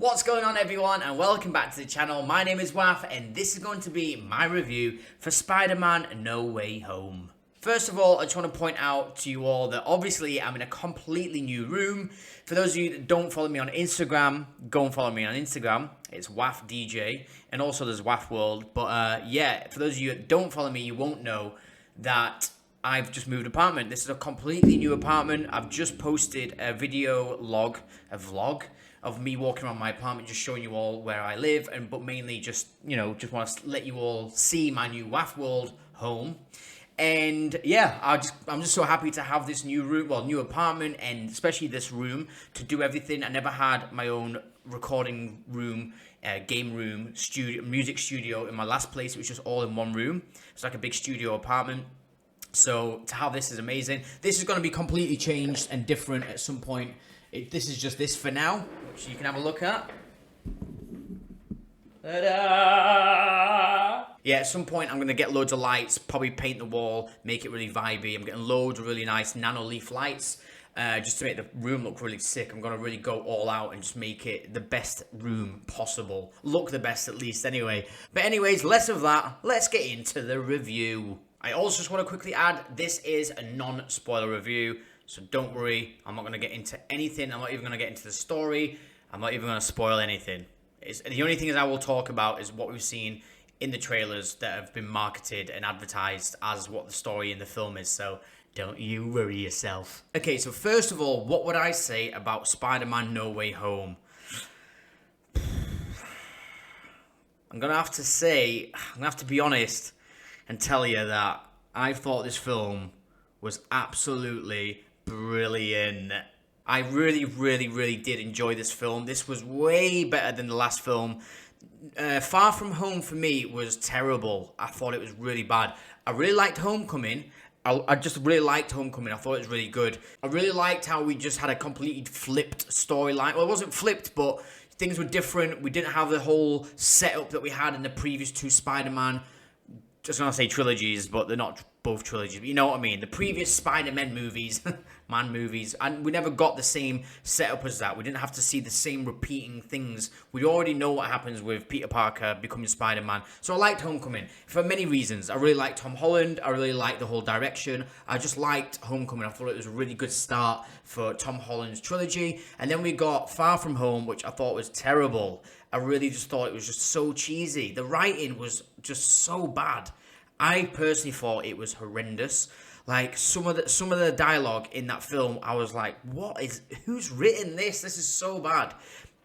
What's going on, everyone, and welcome back to the channel. My name is wAFF, and this is going to be my review for Spider-Man No Way Home. First of all, I just want to point out to you all that obviously I'm in a completely new room. For those of you that don't follow me on Instagram, go and follow me on Instagram. It's wAFFdj, and also there's wAFFwORLD. But yeah, for those of you that don't follow me, you won't know that I've just moved apartment. This is a completely new apartment. I've just posted a vlog of me walking around my apartment, just showing you all where I live, but mainly just want to let you all see my new wAFFwORLD home. And yeah, I'm just so happy to have this new room, new apartment, and especially this room to do everything. I never had my own recording room, game room, music studio in my last place. It was just all in one room. It's like a big studio apartment. So to have this is amazing. This is going to be completely changed and different at some point. This is just this for now, which you can have a look at. Ta-da! Yeah, at some point I'm going to get loads of lights, probably paint the wall, make it really vibey. I'm getting loads of really nice nano leaf lights, just to make the room look really sick. I'm going to really go all out and just make it the best room possible. Look the best, at least, anyway. But anyways, less of that. Let's get into the review. I also just want to quickly add, this is a non-spoiler review. So don't worry, I'm not going to get into anything. I'm not even going to get into the story. I'm not even going to spoil anything. The only thing I will talk about is what we've seen in the trailers that have been marketed and advertised as what the story in the film is. So don't you worry yourself. Okay, so first of all, what would I say about Spider-Man No Way Home? I'm going to have to be honest and tell you that I thought this film was absolutely brilliant. I really, really, really did enjoy this film. This was way better than the last film. Far From Home for me was terrible. I thought it was really bad. I really liked Homecoming. I just really liked Homecoming. I thought it was really good. I really liked how we just had a completely flipped storyline. Well, it wasn't flipped, but things were different. We didn't have the whole setup that we had in the previous two Spider-Man, just gonna say trilogies, but they're not both trilogies. But you know what I mean? The previous Spider-Man movies, and we never got the same setup as that. We didn't have to see the same repeating things. We already know what happens with Peter Parker becoming Spider-Man. So I liked Homecoming for many reasons. I really liked Tom Holland. I really liked the whole direction. I just liked Homecoming. I thought it was a really good start for Tom Holland's trilogy. And then we got Far From Home, which I thought was terrible. I really just thought it was just so cheesy. The writing was just so bad. I personally thought it was horrendous. Like some of the dialogue in that film, I was like, who's written this? This is so bad.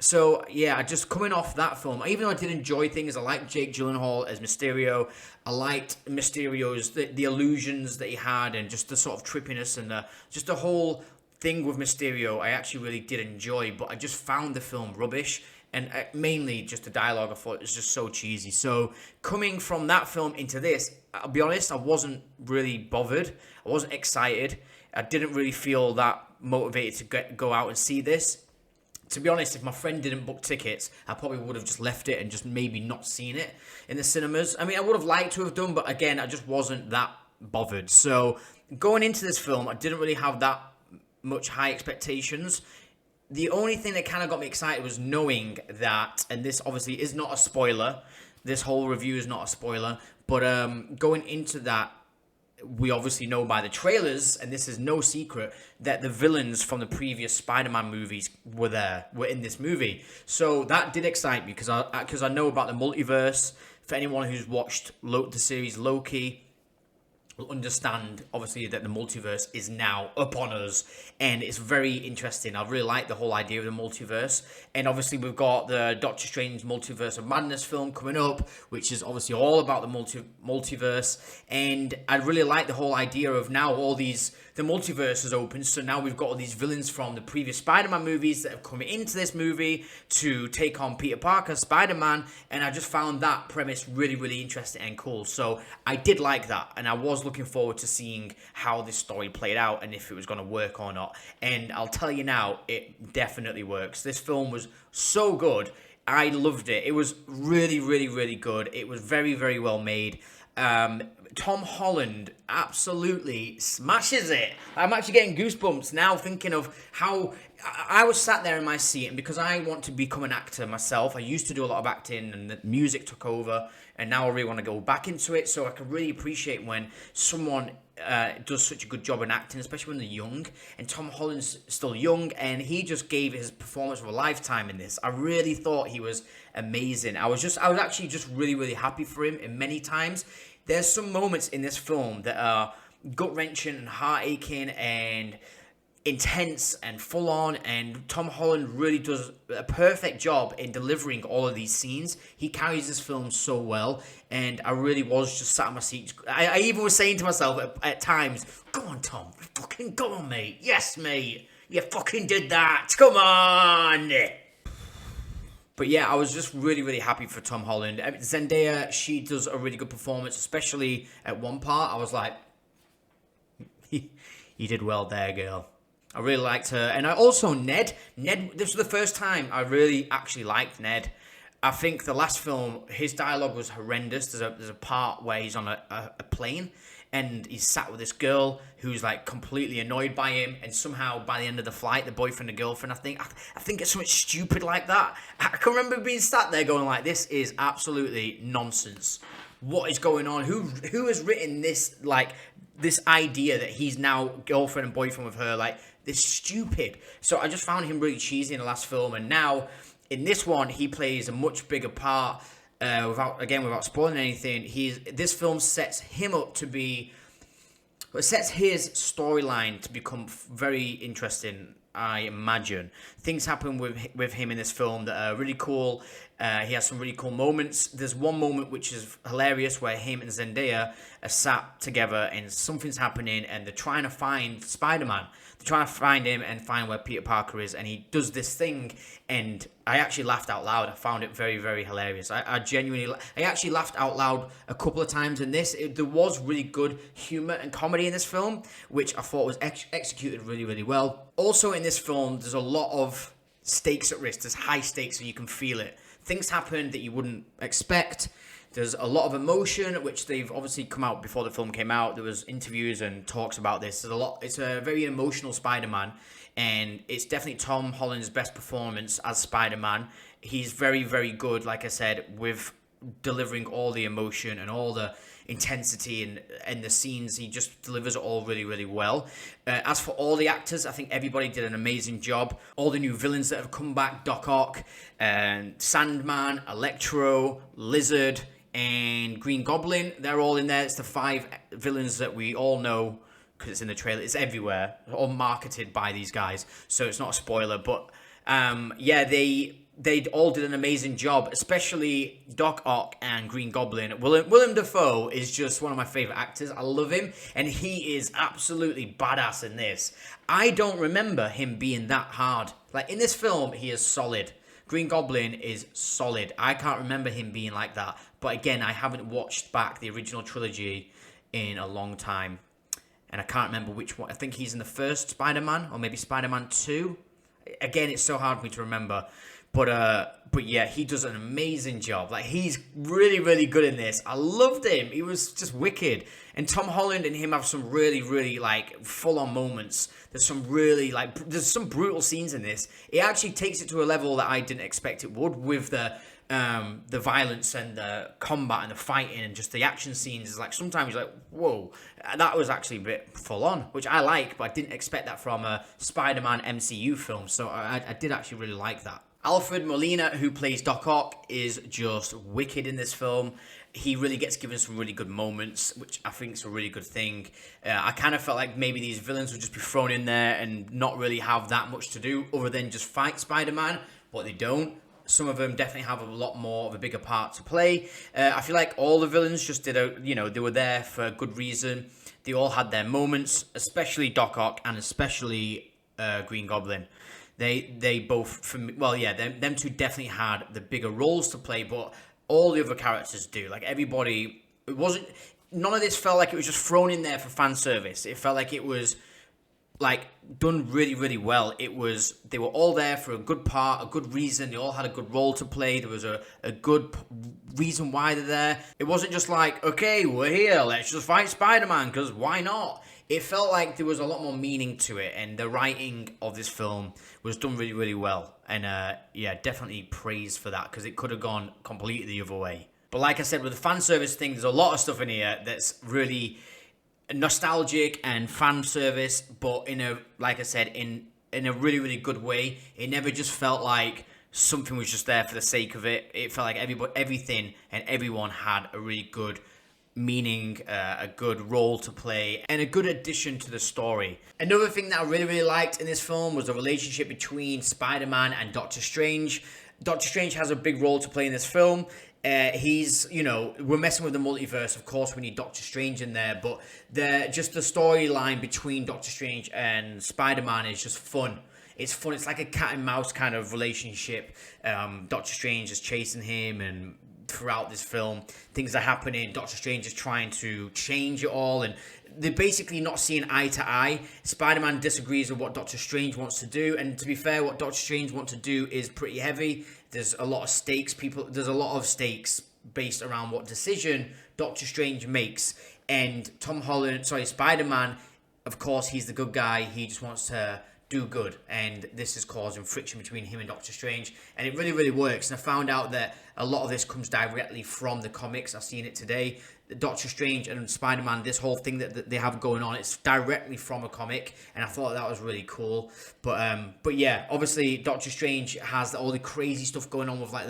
So yeah, just coming off that film, even though I did enjoy things, I liked Jake Gyllenhaal as Mysterio. I liked Mysterio's the illusions that he had, and just the sort of trippiness and just the whole thing with Mysterio. I actually really did enjoy, but I just found the film rubbish. And mainly just the dialogue, I thought it was just so cheesy. So coming from that film into this, I'll be honest, I wasn't really bothered. I wasn't excited. I didn't really feel that motivated to go out and see this. To be honest, if my friend didn't book tickets, I probably would have just left it and just maybe not seen it in the cinemas. I mean, I would have liked to have done, but again, I just wasn't that bothered. So going into this film, I didn't really have that much high expectations. The only thing that kind of got me excited was knowing that, and this obviously is not a spoiler, this whole review is not a spoiler, but going into that, we obviously know by the trailers, and this is no secret, that the villains from the previous Spider-Man movies were in this movie. So that did excite me, because I know about the multiverse. For anyone who's watched the series Loki, will understand, obviously, that the multiverse is now upon us, and it's very interesting. I really like the whole idea of the multiverse, and obviously we've got the Doctor Strange Multiverse of Madness film coming up, which is obviously all about the multiverse, and I really like the whole idea of now the multiverse is open, so now we've got all these villains from the previous Spider-Man movies that have come into this movie to take on Peter Parker, Spider-Man, and I just found that premise really, really interesting and cool. So I did like that, and I was looking forward to seeing how this story played out and if it was going to work or not. And I'll tell you now, it definitely works. This film was so good. I loved it. It was really, really, really good. It was very, very well made. Tom Holland absolutely smashes it. I'm actually getting goosebumps now thinking of how I was sat there in my seat, and because I want to become an actor myself, I used to do a lot of acting and the music took over, and now I really want to go back into it, so I can really appreciate when someone does such a good job in acting, especially when they're young. And Tom Holland's still young, and he just gave his performance of a lifetime in this. I really thought he was amazing. I was actually just really, really happy for him in many times. There's some moments in this film that are gut-wrenching and heart-aching and intense and full-on, and Tom Holland really does a perfect job in delivering all of these scenes. He carries this film so well, and I really was just sat in my seat. I even was saying to myself at times, go on, Tom, fucking go on, mate. Yes, mate, you fucking did that. Come on. But yeah, I was just really, really happy for Tom Holland. Zendaya, she does a really good performance, especially at one part. I was like, you did well there, girl. I really liked her. And I also, Ned, this was the first time I really actually liked Ned. I think the last film, his dialogue was horrendous. There's a part where he's on a plane, and he's sat with this girl who's like completely annoyed by him, and somehow by the end of the flight, the boyfriend and girlfriend, I think it's something stupid like that. I can remember being sat there going like, this is absolutely nonsense. What is going on? Who has written this, like, this idea that he's now girlfriend and boyfriend with her? Like, this stupid. So I just found him really cheesy in the last film, and now in this one he plays a much bigger part. Without spoiling anything, this film sets him up to be, sets his storyline to become very interesting. I imagine things happen with him in this film that are really cool. He has some really cool moments. There's one moment which is hilarious where him and Zendaya are sat together and something's happening, and they're trying to find Spider-Man. They're trying to find him and find where Peter Parker is, and he does this thing, and I actually laughed out loud. I found it very, very hilarious. I actually laughed out loud a couple of times in this. There was really good humor and comedy in this film, which I thought was executed really, really well. Also in this film, there's a lot of stakes at risk. There's high stakes, so you can feel it. Things happen that you wouldn't expect. There's a lot of emotion, which they've obviously come out before the film came out. There was interviews and talks about this. There's a lot. It's a very emotional Spider-Man, and it's definitely Tom Holland's best performance as Spider-Man. He's very, very good, like I said, with delivering all the emotion and all the intensity and the scenes. He just delivers it all really, really well. As for all the actors, I think everybody did an amazing job. All the new villains that have come back, Doc Ock, Sandman, Electro, Lizard, and Green Goblin, they're all in there. It's the 5 villains that we all know because it's in the trailer. It's everywhere, all marketed by these guys, so it's not a spoiler. But yeah, they all did an amazing job, especially Doc Ock and Green Goblin. Willem Dafoe is just one of my favorite actors. I love him, and he is absolutely badass in this. I don't remember him being that hard. Like, in this film, he is solid. Green Goblin is solid. I can't remember him being like that. But again, I haven't watched back the original trilogy in a long time, and I can't remember which one. I think he's in the first Spider-Man, or maybe Spider-Man 2. Again, it's so hard for me to remember. But yeah, he does an amazing job. Like, he's really, really good in this. I loved him. He was just wicked. And Tom Holland and him have some really, really, like, full-on moments. There's some really, like, there's some brutal scenes in this. It actually takes it to a level that I didn't expect it would, with the violence and the combat and the fighting and just the action scenes. Is like, sometimes you're like, whoa, that was actually a bit full-on, which I like, but I didn't expect that from a Spider-Man MCU film. So I did actually really like that. Alfred Molina, who plays Doc Ock, is just wicked in this film. He really gets given some really good moments, which I think is a really good thing. I kind of felt like maybe these villains would just be thrown in there and not really have that much to do other than just fight Spider-Man, but they don't. Some of them definitely have a lot more of a bigger part to play. I feel like all the villains just did they were there for a good reason. They all had their moments, especially Doc Ock and especially Green Goblin. They both, them two definitely had the bigger roles to play, but all the other characters do. Like, everybody, none of this felt like it was just thrown in there for fan service. It felt like it was like done really, really well. They were all there for a good part, a good reason. They all had a good role to play. There was a good reason why they're there. It wasn't just like, okay, we're here, let's just fight Spider-Man, because why not? It felt like there was a lot more meaning to it, and the writing of this film was done really, really well. And yeah, definitely praise for that, because it could have gone completely the other way. But like I said, with the fan service thing, there's a lot of stuff in here that's really nostalgic and fan service, but in a, like I said, in a really, really good way. It never just felt like something was just there for the sake of it. It felt like everything and everyone had a really good meaning, a good role to play, and a good addition to the story. Another thing that I really, really liked in this film was the relationship between Spider-Man and Doctor Strange. Doctor Strange has a big role to play in this film. He's, we're messing with the multiverse. Of course, we need Doctor Strange in there, but the storyline between Doctor Strange and Spider-Man is just fun. It's fun. It's like a cat and mouse kind of relationship. Doctor Strange is chasing him, and throughout this film, things are happening. Doctor Strange is trying to change it all, and they're basically not seeing eye to eye. Spider-Man disagrees with what Doctor Strange wants to do, and to be fair, what Doctor Strange wants to do is pretty heavy. There's a lot of stakes. There's a lot of stakes based around what decision Doctor Strange makes. And Spider-Man, of course, he's the good guy. He just wants to do good, and this is causing friction between him and Doctor Strange, and it really, really works. And I found out that a lot of this comes directly from the comics. I've seen it today. Doctor Strange and Spider-Man, this whole thing that they have going on, it's directly from a comic, and I thought that was really cool. But yeah, obviously Doctor Strange has all the crazy stuff going on with like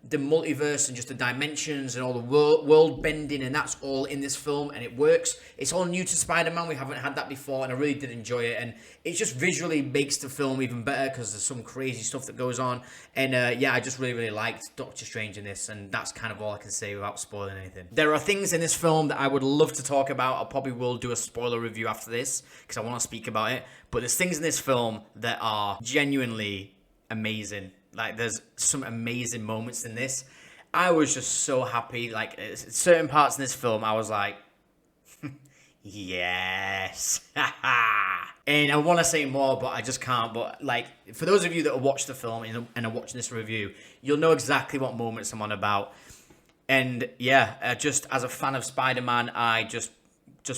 the multiverse and just the dimensions and all the world bending, and that's all in this film, and it works. It's all new to Spider-Man. We haven't had that before, and I really did enjoy it, and it just visually makes the film even better because there's some crazy stuff that goes on. And yeah, I just really, really liked Doctor Strange in this, and that's kind of all I can say without spoiling anything. There are things in this film that I would love to talk about. I probably will do a spoiler review after this because I want to speak about it, but there's things in this film that are genuinely amazing. Like, there's some amazing moments in this. I was just so happy. Like, certain parts in this film, I was like, yes. And I want to say more, but I just can't. But, like, for those of you that have watched the film and are watching this review, you'll know exactly what moments I'm on about. And, yeah, just as a fan of Spider-Man, I just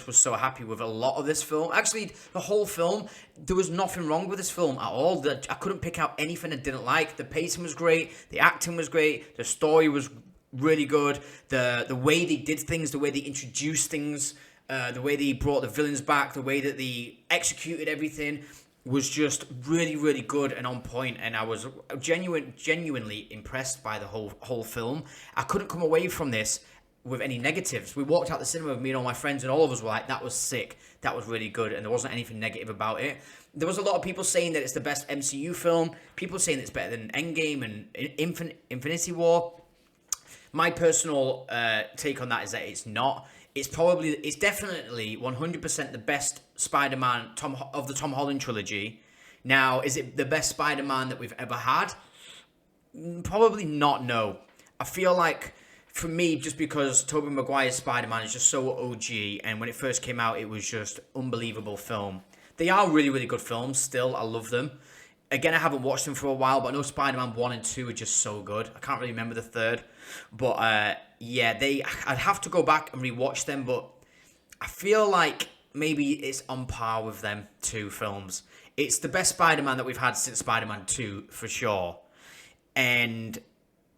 was so happy with a lot of this film. Actually, the whole film, there was nothing wrong with this film at all. I couldn't pick out anything I didn't like. The pacing was great. The acting was great. The story was really good. The way they did things, the way they introduced things, the way they brought the villains back, the way that they executed everything was just really, really good and on point. And I was genuinely impressed by the whole film. I couldn't come away from this with any negatives. We walked out the cinema with me and all my friends, and all of us were like, that was sick, that was really good, and there wasn't anything negative about it. There was a lot of people saying that it's the best MCU film, people saying it's better than Endgame and Infinity War. My personal take on that is that it's not. It's definitely 100% the best Spider-Man of the Tom Holland trilogy. Now, is it the best Spider-Man that we've ever had? Probably not, no. I feel like, for me, just because Tobey Maguire's Spider-Man is just so OG, and when it first came out, it was just unbelievable film. They are really, really good films still. I love them. Again, I haven't watched them for a while, but I know Spider-Man 1 and 2 are just so good. I can't really remember the third. But, yeah, I'd have to go back and rewatch them, but I feel like maybe it's on par with them two films. It's the best Spider-Man that we've had since Spider-Man 2, for sure. And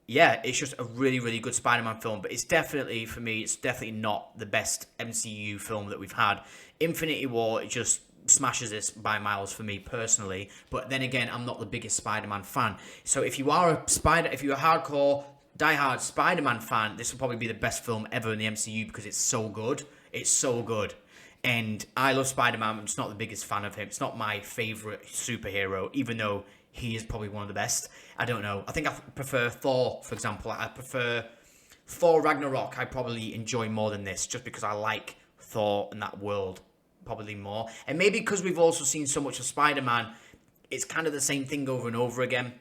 yeah, it's just a really, really good Spider-Man film, but it's definitely, for me, it's definitely not the best MCU film that we've had. Infinity War, it just smashes this by miles for me personally, but then again, I'm not the biggest Spider-Man fan. So if you are a hardcore, diehard Spider-Man fan, this will probably be the best film ever in the MCU because it's so good. It's so good. And I love Spider-Man, I'm just not the biggest fan of him. It's not my favourite superhero, even though he is probably one of the best. I don't know. I think I prefer Thor, for example. I prefer Thor Ragnarok. I probably enjoy more than this, just because I like Thor and that world probably more. And maybe because we've also seen so much of Spider-Man, it's kind of the same thing over and over again.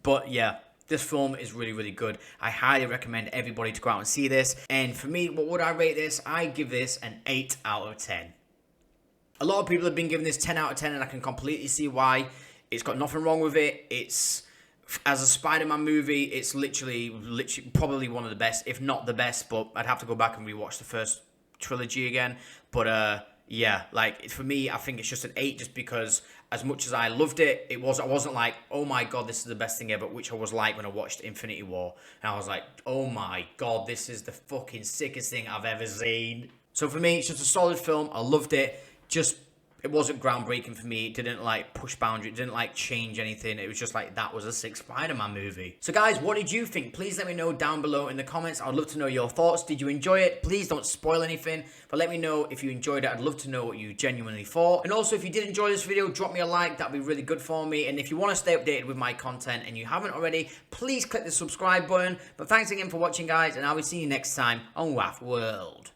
But yeah, this film is really, really good. I highly recommend everybody to go out and see this. And for me, what would I rate this? I give this an 8 out of 10. A lot of people have been giving this 10 out of 10, and I can completely see why. It's got nothing wrong with it. It's, as a Spider-Man movie, it's literally probably one of the best, if not the best, but I'd have to go back and rewatch the first trilogy again. But yeah, like, for me, I think it's just an 8, just because as much as I loved it, I wasn't like, oh my god, this is the best thing ever, which I was like when I watched Infinity War, and I was like, oh my god, this is the fucking sickest thing I've ever seen. So for me, it's just a solid film. I loved it. Just, it wasn't groundbreaking for me. It didn't like push boundaries. It didn't like change anything. It was just like, that was a sick Spider-Man movie. So guys, what did you think? Please let me know down below in the comments. I'd love to know your thoughts. Did you enjoy it? Please don't spoil anything, but let me know if you enjoyed it. I'd love to know what you genuinely thought. And also, if you did enjoy this video, drop me a like. That'd be really good for me. And if you want to stay updated with my content and you haven't already, please click the subscribe button. But thanks again for watching, guys, and I will see you next time on wAFFwORLD.